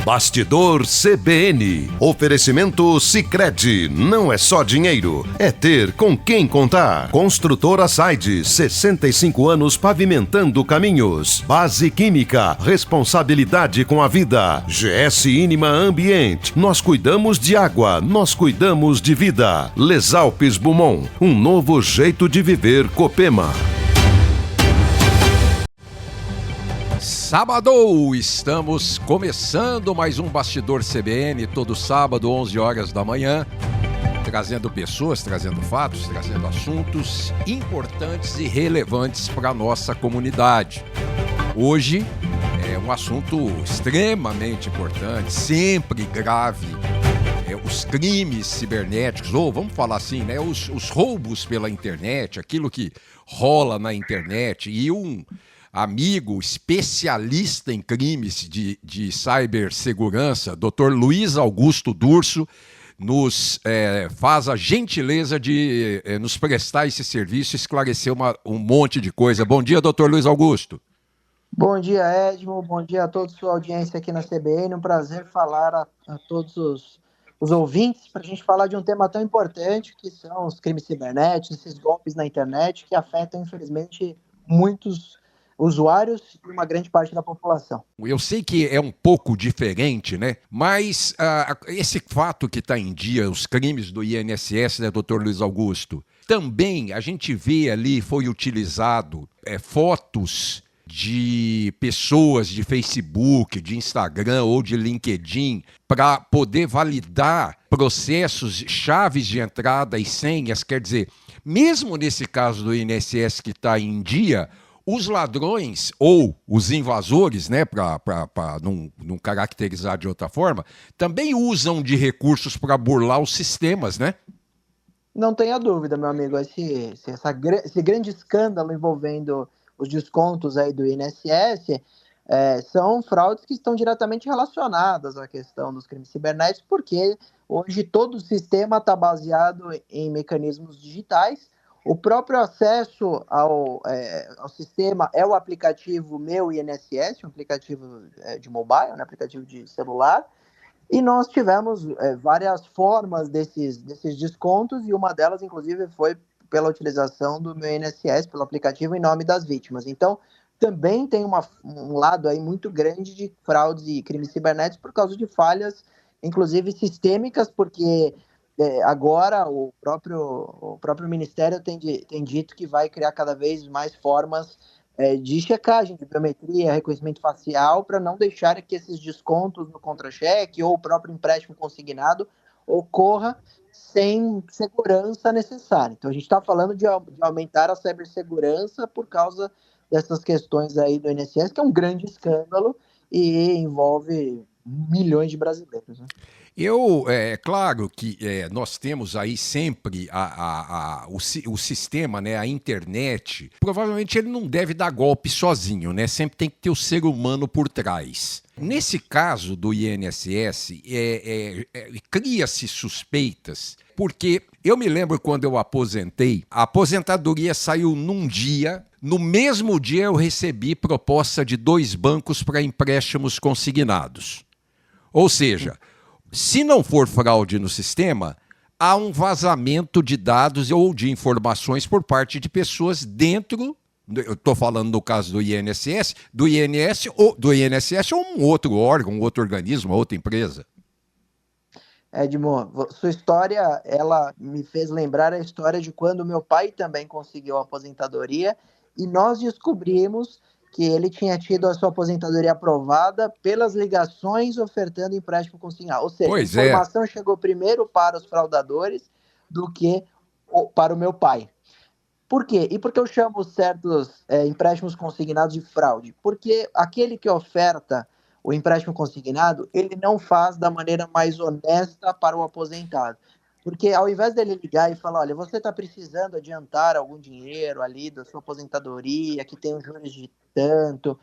Bastidor CBN. Oferecimento Sicredi. Não é só dinheiro, é ter com quem contar. Construtora Saide, 65 anos pavimentando caminhos. Base Química, responsabilidade com a vida. GS Inima Ambiente. Nós cuidamos de água, nós cuidamos de vida. Les Alpes Beaumont. Um novo jeito de viver Copema. Sábado, estamos começando mais um Bastidor CBN, todo sábado, 11 horas da manhã, trazendo pessoas, trazendo fatos, trazendo assuntos importantes e relevantes para a nossa comunidade. Hoje é um assunto extremamente importante, sempre grave, os crimes cibernéticos, ou vamos falar assim, né, os roubos pela internet, aquilo que rola na internet, e um amigo especialista em crimes de cibersegurança, Dr. Luiz Augusto Durso, nos faz a gentileza de nos prestar esse serviço e esclarecer um monte de coisa. Bom dia, Dr. Luiz Augusto. Bom dia, Edmo. Bom dia a toda a sua audiência aqui na CBN. Um prazer falar a todos os ouvintes para a gente falar de um tema tão importante que são os crimes cibernéticos, esses golpes na internet que afetam, infelizmente, muitos usuários e uma grande parte da população. Eu sei que é um pouco diferente, né? Mas esse fato que está em dia, os crimes do INSS, né, doutor Luiz Augusto, também a gente vê ali, foi utilizado fotos de pessoas de Facebook, de Instagram ou de LinkedIn para poder validar processos, chaves de entrada e senhas. Quer dizer, mesmo nesse caso do INSS que está em dia, os ladrões ou os invasores, né, para não caracterizar de outra forma, também usam de recursos para burlar os sistemas, né? Não tenha dúvida, meu amigo, esse grande escândalo envolvendo os descontos aí do INSS são fraudes que estão diretamente relacionadas à questão dos crimes cibernéticos, porque hoje todo o sistema está baseado em mecanismos digitais. O próprio acesso ao sistema é o aplicativo Meu INSS, um aplicativo de mobile, um aplicativo de celular, e nós tivemos várias formas desses descontos, e uma delas, inclusive, foi pela utilização do Meu INSS, pelo aplicativo, em nome das vítimas. Então, também tem um lado aí muito grande de fraudes e crimes cibernéticos por causa de falhas, inclusive sistêmicas, porque agora o próprio Ministério tem dito que vai criar cada vez mais formas de checagem de biometria, reconhecimento facial, para não deixar que esses descontos no contra-cheque ou o próprio empréstimo consignado ocorra sem segurança necessária. Então, a gente está falando de aumentar a cibersegurança por causa dessas questões aí do INSS, que é um grande escândalo e envolve milhões de brasileiros, né? É claro que nós temos aí sempre o sistema, né, a internet. Provavelmente ele não deve dar golpe sozinho, né? Sempre tem que ter o ser humano por trás. Nesse caso do INSS, cria-se suspeitas, porque eu me lembro quando eu aposentei, a aposentadoria saiu num dia. No mesmo dia eu recebi proposta de 2 bancos para empréstimos consignados. Ou seja, se não for fraude no sistema, há um vazamento de dados ou de informações por parte de pessoas dentro, eu estou falando no caso do INSS, do INSS ou um outro órgão, um outro organismo, outra empresa. Edmo, sua história, ela me fez lembrar a história de quando meu pai também conseguiu a aposentadoria e nós descobrimos que ele tinha tido a sua aposentadoria aprovada pelas ligações ofertando empréstimo consignado. Ou seja, a informação chegou primeiro para os fraudadores do que para o meu pai. Por quê? E por que eu chamo certos empréstimos consignados de fraude? Porque aquele que oferta o empréstimo consignado, ele não faz da maneira mais honesta para o aposentado. Porque ao invés dele ligar e falar, olha, você está precisando adiantar algum dinheiro ali da sua aposentadoria, que tem os juros de tanto,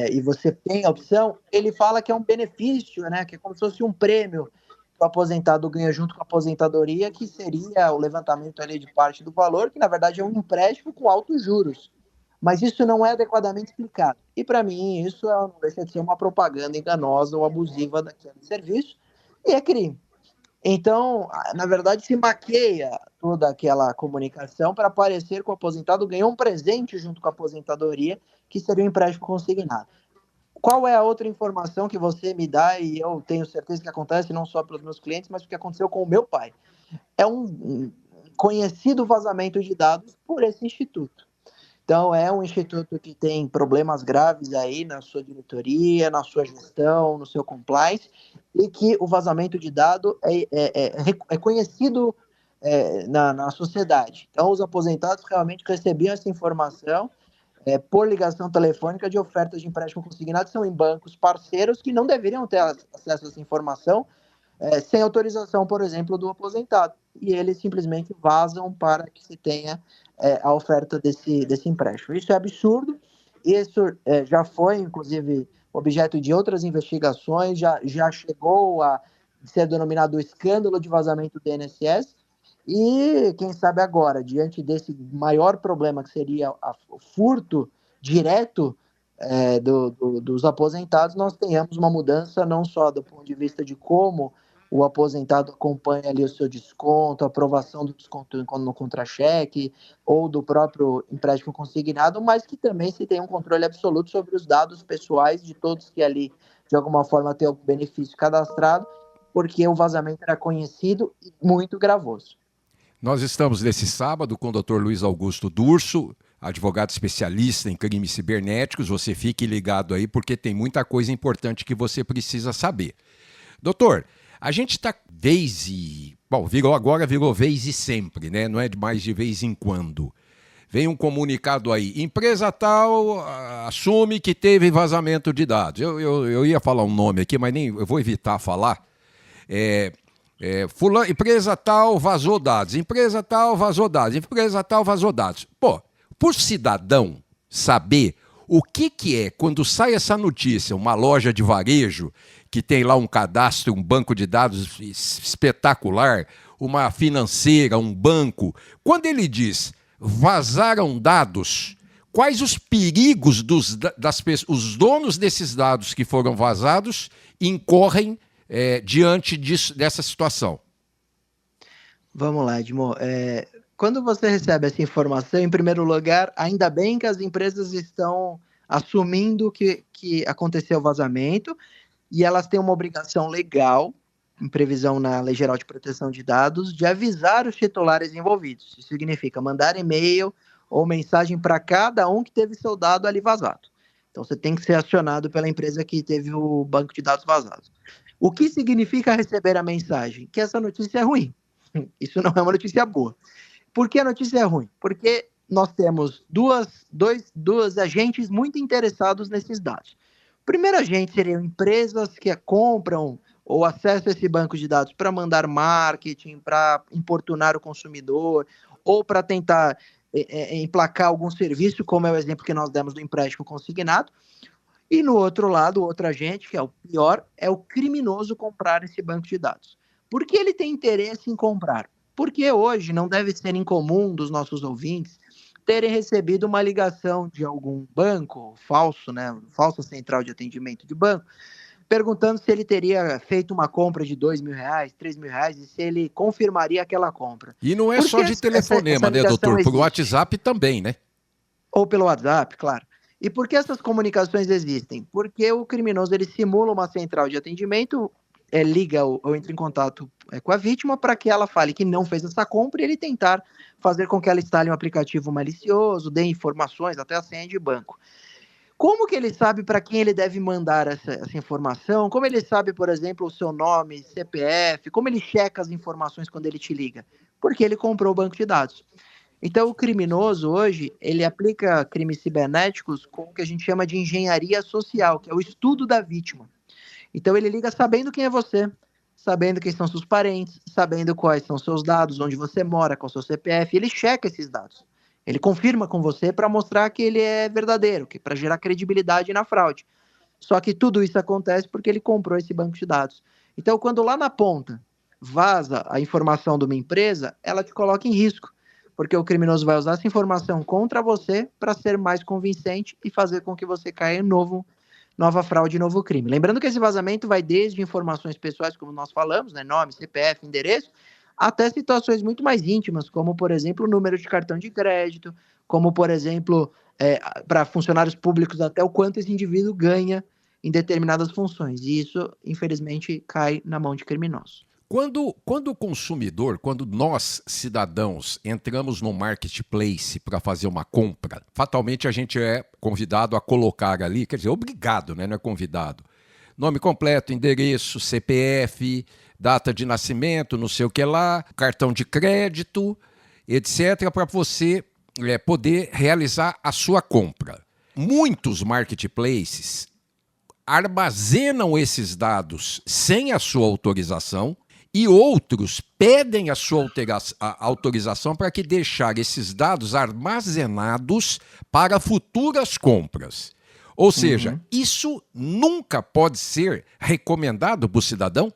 e você tem a opção, ele fala que é um benefício, né? Que é como se fosse um prêmio que o aposentado ganha junto com a aposentadoria, que seria o levantamento ali de parte do valor, que na verdade é um empréstimo com altos juros. mas isso não é adequadamente explicado. E, para mim, isso não deixa de ser uma propaganda enganosa ou abusiva daquele serviço, e é crime. Então, na verdade, se maqueia toda aquela comunicação para parecer que o aposentado ganhou um presente junto com a aposentadoria, que seria um empréstimo consignado. Qual é a outra informação que você me dá, e eu tenho certeza que acontece não só pelos meus clientes, mas o que aconteceu com o meu pai? É um conhecido vazamento de dados por esse instituto. Então, é um instituto que tem problemas graves aí na sua diretoria, na sua gestão, no seu compliance, e que o vazamento de dados é conhecido na sociedade. Então, os aposentados realmente recebiam essa informação por ligação telefônica de ofertas de empréstimo consignado, são em bancos parceiros que não deveriam ter acesso a essa informação sem autorização, por exemplo, do aposentado. E eles simplesmente vazam para que se tenha a oferta desse empréstimo. Isso é absurdo. Isso já foi, inclusive, objeto de outras investigações, já chegou a ser denominado o escândalo de vazamento do INSS. E, quem sabe agora, diante desse maior problema que seria o furto direto dos aposentados, nós tenhamos uma mudança não só do ponto de vista de como o aposentado acompanha ali o seu desconto, a aprovação do desconto no contra-cheque ou do próprio empréstimo consignado, mas que também se tem um controle absoluto sobre os dados pessoais de todos que ali, de alguma forma, têm algum benefício cadastrado, porque o vazamento era conhecido e muito gravoso. Nós estamos nesse sábado com o Dr. Luiz Augusto Durso, advogado especialista em crimes cibernéticos. Você fique ligado aí porque tem muita coisa importante que você precisa saber. Doutor, a gente está virou vez e sempre, né? Não é mais de vez em quando. Vem um comunicado aí, empresa tal assume que teve vazamento de dados. Eu ia falar um nome aqui, mas eu vou evitar falar. Empresa tal vazou dados, empresa tal vazou dados, empresa tal vazou dados. Pô, por cidadão saber o que é, quando sai essa notícia, uma loja de varejo que tem lá um cadastro, um banco de dados espetacular, uma financeira, um banco, quando ele diz vazaram dados, quais os perigos os donos desses dados que foram vazados incorrem diante dessa situação? Vamos lá, Edmo. Quando você recebe essa informação, em primeiro lugar, ainda bem que as empresas estão assumindo que aconteceu o vazamento e elas têm uma obrigação legal, em previsão na Lei Geral de Proteção de Dados, de avisar os titulares envolvidos. Isso significa mandar e-mail ou mensagem para cada um que teve seu dado ali vazado. Então, você tem que ser acionado pela empresa que teve o banco de dados vazado. O que significa receber a mensagem? Que essa notícia é ruim. Isso não é uma notícia boa. Por que a notícia é ruim? Porque nós temos dois agentes muito interessados nesses dados. O primeiro agente seriam empresas que compram ou acessam esse banco de dados para mandar marketing, para importunar o consumidor ou para tentar emplacar algum serviço, como é o exemplo que nós demos do empréstimo consignado. E no outro lado, o outro agente, que é o pior, é o criminoso comprar esse banco de dados. Por que ele tem interesse em comprar? Porque hoje não deve ser incomum dos nossos ouvintes terem recebido uma ligação de algum banco falso, né, falsa central de atendimento de banco, perguntando se ele teria feito uma compra de R$2.000, R$3.000 e se ele confirmaria aquela compra. E não é só de telefonema, né, doutor? Por WhatsApp também, né? Ou pelo WhatsApp, claro. E por que essas comunicações existem? Porque o criminoso ele simula uma central de atendimento, liga ou entra em contato com a vítima para que ela fale que não fez essa compra e ele tentar fazer com que ela instale um aplicativo malicioso, dê informações, até a senha de banco. Como que ele sabe para quem ele deve mandar essa informação? Como ele sabe, por exemplo, o seu nome, CPF? Como ele checa as informações quando ele te liga? Porque ele comprou o banco de dados. Então, o criminoso hoje, ele aplica crimes cibernéticos com o que a gente chama de engenharia social, que é o estudo da vítima. Então, ele liga sabendo quem é você, sabendo quem são seus parentes, sabendo quais são seus dados, onde você mora, qual é o seu CPF, ele checa esses dados. Ele confirma com você para mostrar que ele é verdadeiro, para gerar credibilidade na fraude. Só que tudo isso acontece porque ele comprou esse banco de dados. Então, quando lá na ponta vaza a informação de uma empresa, ela te coloca em risco. porque o criminoso vai usar essa informação contra você para ser mais convincente e fazer com que você caia em nova fraude, novo crime. Lembrando que esse vazamento vai desde informações pessoais, como nós falamos, né, nome, CPF, endereço, até situações muito mais íntimas, como, por exemplo, o número de cartão de crédito, como, por exemplo, para funcionários públicos, até o quanto esse indivíduo ganha em determinadas funções. E isso, infelizmente, cai na mão de criminosos. Quando o consumidor, quando nós, cidadãos, entramos no marketplace para fazer uma compra, fatalmente a gente é convidado a colocar ali, quer dizer, obrigado, né? Não é convidado. Nome completo, endereço, CPF, data de nascimento, não sei o que lá, cartão de crédito, etc., para você poder realizar a sua compra. Muitos marketplaces armazenam esses dados sem a sua autorização e outros pedem a sua autorização para que deixar esses dados armazenados para futuras compras. Ou seja, isso nunca pode ser recomendado para o cidadão?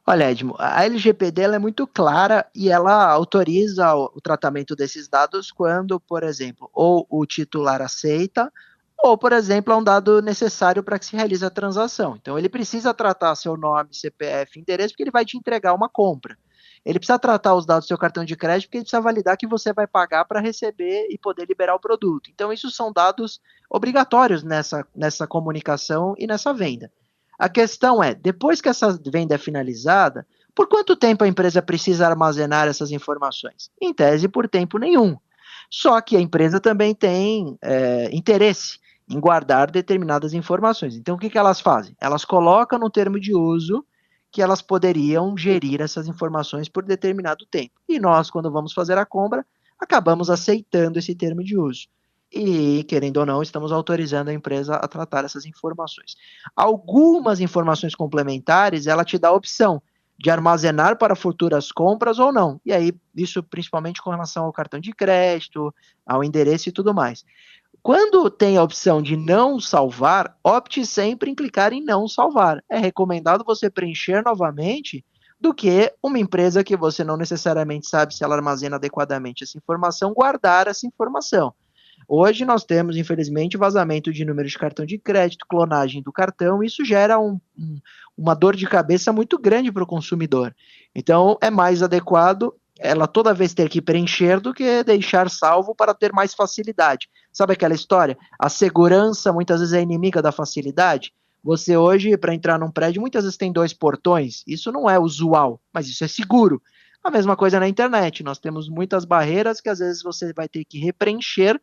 Olha, Edmo, a LGPD ela é muito clara e ela autoriza o tratamento desses dados quando, por exemplo, ou o titular aceita, ou, por exemplo, é um dado necessário para que se realize a transação. Então, ele precisa tratar seu nome, CPF, endereço, porque ele vai te entregar uma compra. Ele precisa tratar os dados do seu cartão de crédito, porque ele precisa validar que você vai pagar para receber e poder liberar o produto. Então, isso são dados obrigatórios nessa comunicação e nessa venda. A questão é, depois que essa venda é finalizada, por quanto tempo a empresa precisa armazenar essas informações? Em tese, por tempo nenhum. Só que a empresa também tem interesse em guardar determinadas informações. Então, o que elas fazem? Elas colocam no termo de uso que elas poderiam gerir essas informações por determinado tempo. E nós, quando vamos fazer a compra, acabamos aceitando esse termo de uso. E, querendo ou não, estamos autorizando a empresa a tratar essas informações. Algumas informações complementares, ela te dá a opção de armazenar para futuras compras ou não. E aí, isso principalmente com relação ao cartão de crédito, ao endereço e tudo mais. Quando tem a opção de não salvar, opte sempre em clicar em não salvar. É recomendado você preencher novamente do que uma empresa que você não necessariamente sabe se ela armazena adequadamente essa informação, guardar essa informação. Hoje nós temos, infelizmente, vazamento de número de cartão de crédito, clonagem do cartão, e isso gera uma dor de cabeça muito grande para o consumidor. Então, é mais adequado ela toda vez ter que preencher do que deixar salvo para ter mais facilidade. Sabe aquela história? A segurança muitas vezes é inimiga da facilidade. Você hoje, para entrar num prédio, muitas vezes tem 2 portões. Isso não é usual, mas isso é seguro. A mesma coisa na internet. Nós temos muitas barreiras que às vezes você vai ter que repreencher,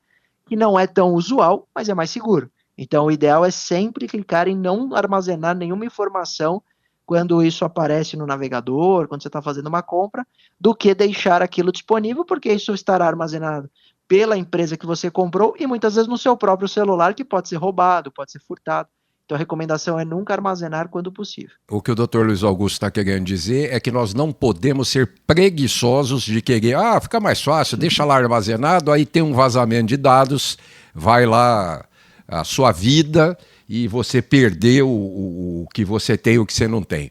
que não é tão usual, mas é mais seguro. Então, o ideal é sempre clicar em não armazenar nenhuma informação quando isso aparece no navegador, quando você está fazendo uma compra, do que deixar aquilo disponível, porque isso estará armazenado pela empresa que você comprou e muitas vezes no seu próprio celular, que pode ser roubado, pode ser furtado. Então a recomendação é nunca armazenar quando possível. O que o Dr. Luiz Augusto está querendo dizer é que nós não podemos ser preguiçosos de querer, fica mais fácil, deixa lá armazenado, aí tem um vazamento de dados, vai lá a sua vida e você perdeu o que você tem e o que você não tem.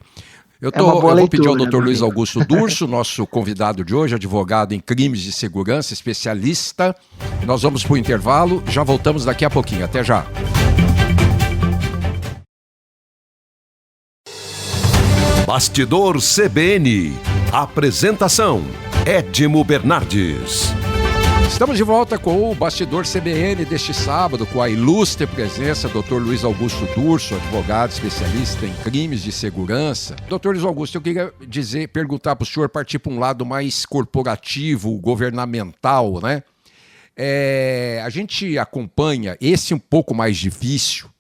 Eu vou pedir ao Dr. Luiz Augusto Durso, nosso convidado de hoje, advogado em crimes de segurança, especialista. Nós vamos para o intervalo, já voltamos daqui a pouquinho. Até já. Bastidor CBN. Apresentação: Edmo Bernardes. Estamos de volta com o Bastidor CBN deste sábado, com a ilustre presença do Dr. Luiz Augusto Durso, advogado especialista em crimes de segurança. Dr. Luiz Augusto, eu queria perguntar para o senhor, partir para um lado mais corporativo, governamental, né? A gente acompanha esse um pouco mais difícil,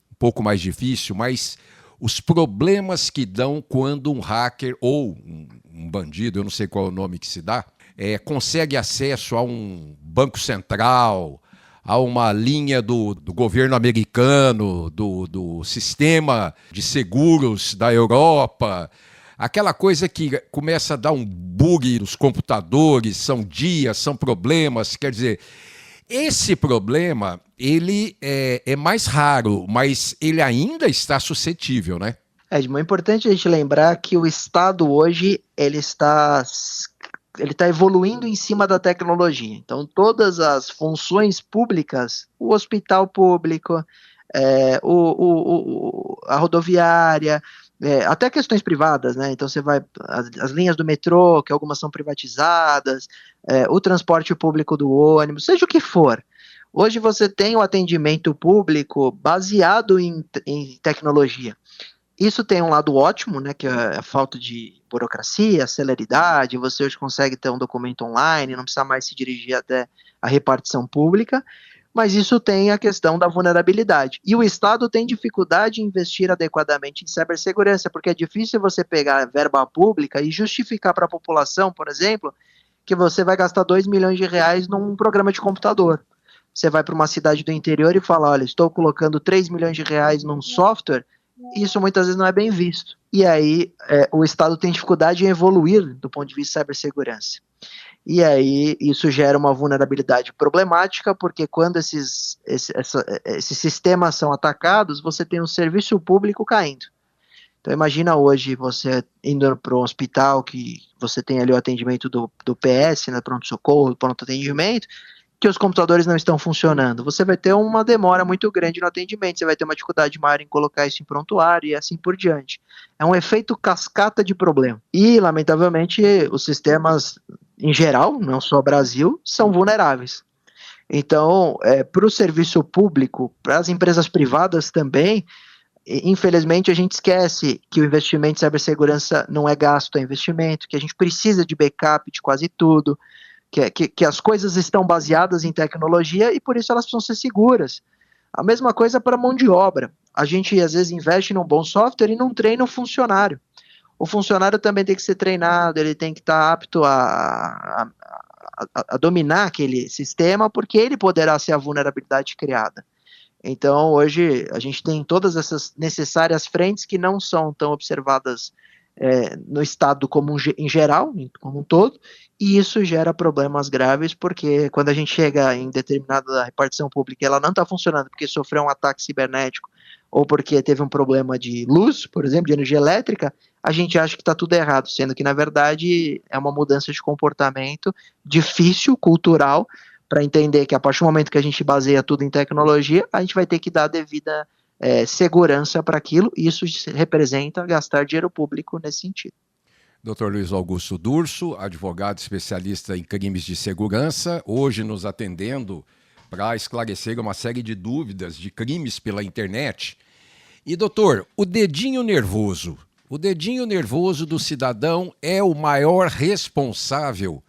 mas os problemas que dão quando um hacker ou um bandido, eu não sei qual é o nome que se dá, consegue acesso a um banco central, a uma linha do governo americano, do sistema de seguros da Europa, aquela coisa que começa a dar um bug nos computadores, são dias, são problemas, quer dizer, esse problema, ele é mais raro, mas ele ainda está suscetível, né? Edmo, é importante a gente lembrar que o Estado hoje, ele está ele tá evoluindo em cima da tecnologia. Então, todas as funções públicas, o hospital público, a rodoviária, até questões privadas, né? Então você vai, as linhas do metrô, que algumas são privatizadas, o transporte público do ônibus, seja o que for. Hoje você tem o atendimento público baseado em tecnologia. Isso tem um lado ótimo, né, que é a falta de burocracia, celeridade, você hoje consegue ter um documento online, não precisa mais se dirigir até a repartição pública, mas isso tem a questão da vulnerabilidade. E o Estado tem dificuldade em investir adequadamente em cibersegurança, porque é difícil você pegar verba pública e justificar para a população, por exemplo, que você vai gastar 2 milhões de reais num programa de computador. Você vai para uma cidade do interior e fala, olha, estou colocando 3 milhões de reais num software, isso muitas vezes não é bem visto. E aí o Estado tem dificuldade em evoluir do ponto de vista de cibersegurança. E aí isso gera uma vulnerabilidade problemática, porque quando esses sistemas são atacados, você tem um serviço público caindo. Então imagina hoje você indo para um hospital que você tem ali o atendimento do PS, né, pronto-socorro, pronto-atendimento, que os computadores não estão funcionando. Você vai ter uma demora muito grande no atendimento, você vai ter uma dificuldade maior em colocar isso em prontuário e assim por diante. É um efeito cascata de problema. E, lamentavelmente, os sistemas, em geral, não só o Brasil, são vulneráveis. Então, para o serviço público, para as empresas privadas também, infelizmente a gente esquece que o investimento em cibersegurança não é gasto, é investimento, que a gente precisa de backup de quase tudo, que as coisas estão baseadas em tecnologia e por isso elas precisam ser seguras. A mesma coisa para a mão de obra. A gente às vezes investe num bom software e não treina o funcionário. O funcionário também tem que ser treinado, ele tem que estar apto a dominar aquele sistema, porque ele poderá ser a vulnerabilidade criada. Então, hoje, a gente tem todas essas necessárias frentes que não são tão observadas no Estado como em geral, como um todo, e isso gera problemas graves, porque quando a gente chega em determinada repartição pública e ela não está funcionando porque sofreu um ataque cibernético, ou porque teve um problema de luz, por exemplo, de energia elétrica, a gente acha que está tudo errado, sendo que, na verdade, é uma mudança de comportamento difícil, cultural, para entender que a partir do momento que a gente baseia tudo em tecnologia, a gente vai ter que dar a devida segurança para aquilo, e isso representa gastar dinheiro público nesse sentido. Dr. Luiz Augusto Durso, advogado especialista em crimes de segurança, hoje nos atendendo para esclarecer uma série de dúvidas de crimes pela internet. E, doutor, o dedinho nervoso do cidadão é o maior responsável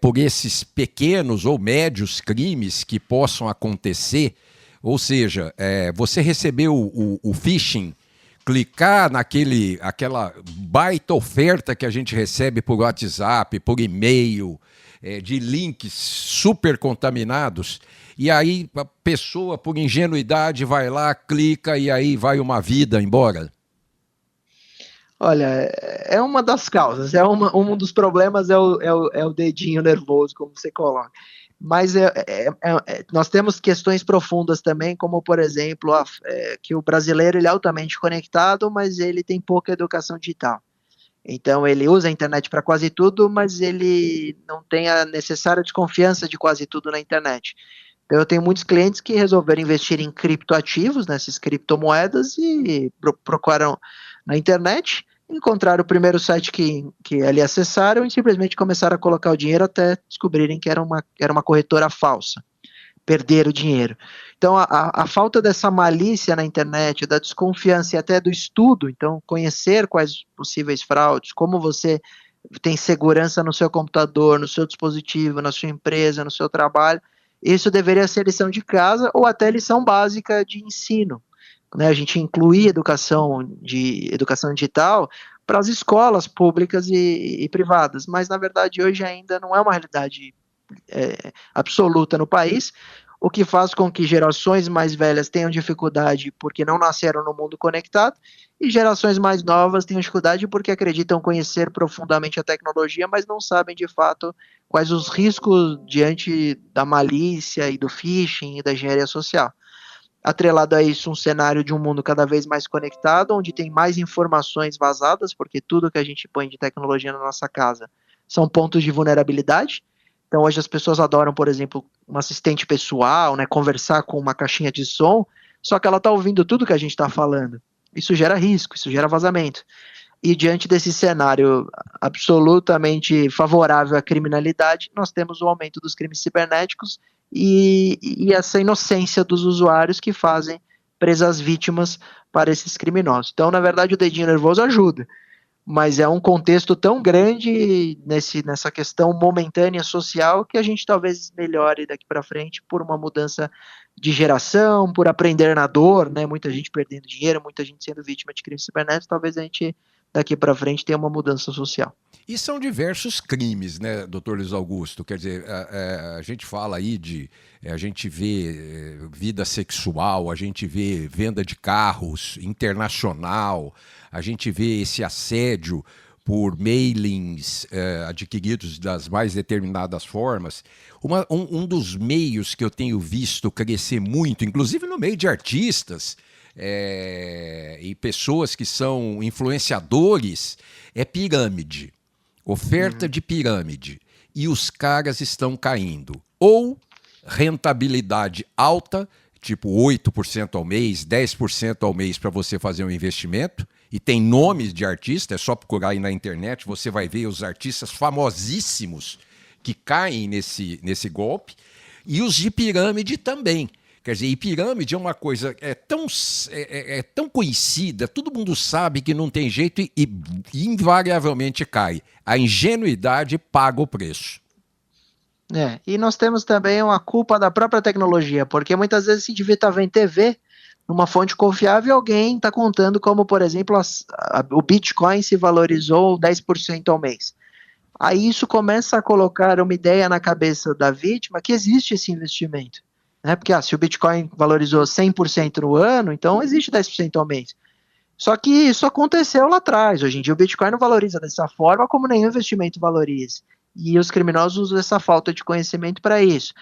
por esses pequenos ou médios crimes que possam acontecer. Ou seja, você recebeu o phishing, clicar aquela baita oferta que a gente recebe por WhatsApp, por e-mail, de links super contaminados, e aí a pessoa, por ingenuidade, vai lá, clica e aí vai uma vida embora? Olha, é uma das causas, um dos problemas é o dedinho nervoso, como você coloca. Mas nós temos questões profundas também, como, por exemplo, que o brasileiro ele é altamente conectado, mas ele tem pouca educação digital. Então, ele usa a internet para quase tudo, mas ele não tem a necessária desconfiança de quase tudo na internet. Então, eu tenho muitos clientes que resolveram investir em criptoativos, nessas criptomoedas, e procuraram na internet, encontraram o primeiro site que ali acessaram e simplesmente começaram a colocar o dinheiro até descobrirem que era uma corretora falsa. Perderam o dinheiro. Então, a falta dessa malícia na internet, da desconfiança e até do estudo, então, conhecer quais possíveis fraudes, como você tem segurança no seu computador, no seu dispositivo, na sua empresa, no seu trabalho, isso deveria ser lição de casa ou até lição básica de ensino. Né, a gente incluir educação digital para as escolas públicas e privadas, mas na verdade hoje ainda não é uma realidade absoluta no país, o que faz com que gerações mais velhas tenham dificuldade porque não nasceram no mundo conectado, e gerações mais novas tenham dificuldade porque acreditam conhecer profundamente a tecnologia, mas não sabem de fato quais os riscos diante da malícia e do phishing e da engenharia social. Atrelado a isso, um cenário de um mundo cada vez mais conectado, onde tem mais informações vazadas, porque tudo que a gente põe de tecnologia na nossa casa são pontos de vulnerabilidade. Então hoje as pessoas adoram, por exemplo, um assistente pessoal, né, conversar com uma caixinha de som, só que ela está ouvindo tudo que a gente está falando. Isso gera risco, isso gera vazamento. E diante desse cenário absolutamente favorável à criminalidade, nós temos o aumento dos crimes cibernéticos e essa inocência dos usuários que fazem presas vítimas para esses criminosos. Então, na verdade, o dedinho nervoso ajuda, mas é um contexto tão grande nessa questão momentânea social que a gente talvez melhore daqui para frente por uma mudança de geração, por aprender na dor, né? Muita gente perdendo dinheiro, muita gente sendo vítima de crimes cibernéticos, talvez a gente daqui para frente tenha uma mudança social. E são diversos crimes, né, doutor Luiz Augusto? Quer dizer, a gente fala aí a gente vê vida sexual, a gente vê venda de carros internacional, a gente vê esse assédio por mailings adquiridos das mais determinadas formas. Um dos meios que eu tenho visto crescer muito, inclusive no meio de artistas, e pessoas que são influenciadores, é pirâmide, oferta de pirâmide, e os caras estão caindo, ou rentabilidade alta, tipo 8% ao mês, 10% ao mês para você fazer um investimento, e tem nomes de artistas, é só procurar aí na internet, você vai ver os artistas famosíssimos que caem nesse golpe, e os de pirâmide também. Quer dizer, e pirâmide é uma coisa tão conhecida, todo mundo sabe que não tem jeito e invariavelmente cai. A ingenuidade paga o preço. E nós temos também uma culpa da própria tecnologia, porque muitas vezes a gente está vendo TV, numa fonte confiável, alguém está contando como, por exemplo, o Bitcoin se valorizou 10% ao mês. Aí isso começa a colocar uma ideia na cabeça da vítima que existe esse investimento. Porque se o Bitcoin valorizou 100% no ano, então existe 10% ao mês. Só que isso aconteceu lá atrás. Hoje em dia o Bitcoin não valoriza dessa forma como nenhum investimento valoriza. E os criminosos usam essa falta de conhecimento para isso.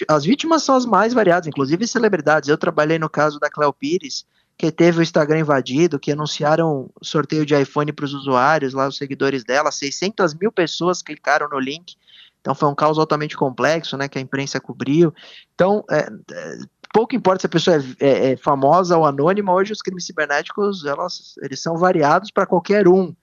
As vítimas são as mais variadas, inclusive celebridades. Eu trabalhei no caso da Cléo Pires, que teve o Instagram invadido, que anunciaram sorteio de iPhone para os usuários, lá os seguidores dela, 600 mil pessoas clicaram no link. Então foi um caos altamente complexo, né, que a imprensa cobriu. Então, pouco importa se a pessoa é famosa ou anônima, hoje os crimes cibernéticos, eles são variados para qualquer um.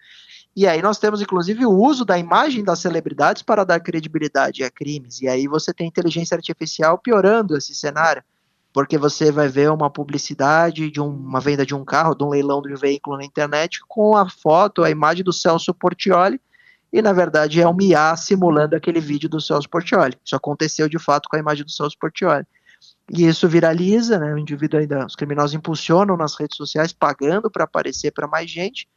E aí nós temos, inclusive, o uso da imagem das celebridades para dar credibilidade a crimes. E aí você tem inteligência artificial piorando esse cenário, porque você vai ver uma publicidade de uma venda de um carro, de um leilão de um veículo na internet, com a foto, a imagem do Celso Portiolli, e na verdade é um IA simulando aquele vídeo do Celso Portiolli. Isso aconteceu de fato com a imagem do Celso Portiolli. E isso viraliza, né? O indivíduo os criminosos impulsionam nas redes sociais, pagando para aparecer para mais gente,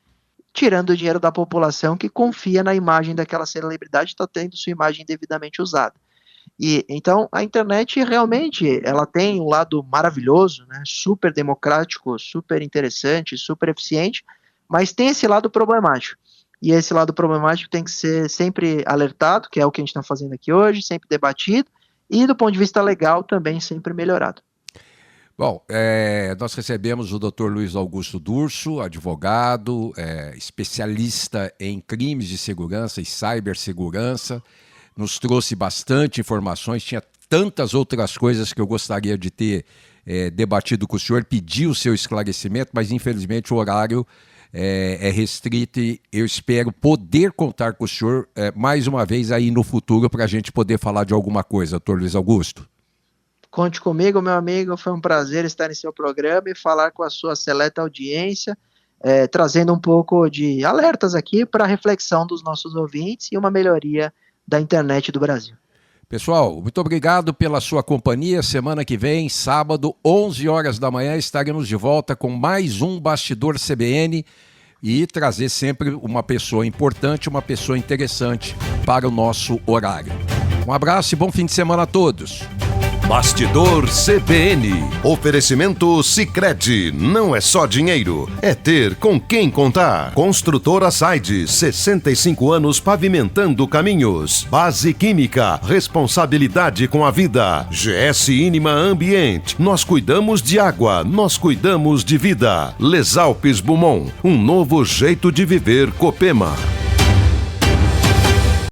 tirando o dinheiro da população que confia na imagem daquela celebridade, está tendo sua imagem devidamente usada. E então a internet realmente ela tem um lado maravilhoso, né? Super democrático, super interessante, super eficiente, mas tem esse lado problemático. E esse lado problemático tem que ser sempre alertado, que é o que a gente está fazendo aqui hoje, sempre debatido, e do ponto de vista legal também sempre melhorado. Bom, nós recebemos o Dr. Luiz Augusto Durso, advogado, especialista em crimes de segurança e cibersegurança, nos trouxe bastante informações, tinha tantas outras coisas que eu gostaria de ter debatido com o senhor, pedir o seu esclarecimento, mas infelizmente o horário é restrito e eu espero poder contar com o senhor mais uma vez aí no futuro para a gente poder falar de alguma coisa, doutor Luiz Augusto. Conte comigo, meu amigo, foi um prazer estar em seu programa e falar com a sua seleta audiência, trazendo um pouco de alertas aqui para a reflexão dos nossos ouvintes e uma melhoria da internet do Brasil. Pessoal, muito obrigado pela sua companhia. Semana que vem, sábado, 11 horas da manhã, estaremos de volta com mais um Bastidor CBN e trazer sempre uma pessoa importante, uma pessoa interessante para o nosso horário. Um abraço e bom fim de semana a todos. Bastidor CBN. Oferecimento Sicredi. Não é só dinheiro, é ter com quem contar. Construtora Saide, 65 anos pavimentando caminhos. Base Química, responsabilidade com a vida. GS Inima Ambiente. Nós cuidamos de água, nós cuidamos de vida. Les Alpes Beaumont, um novo jeito de viver Copema.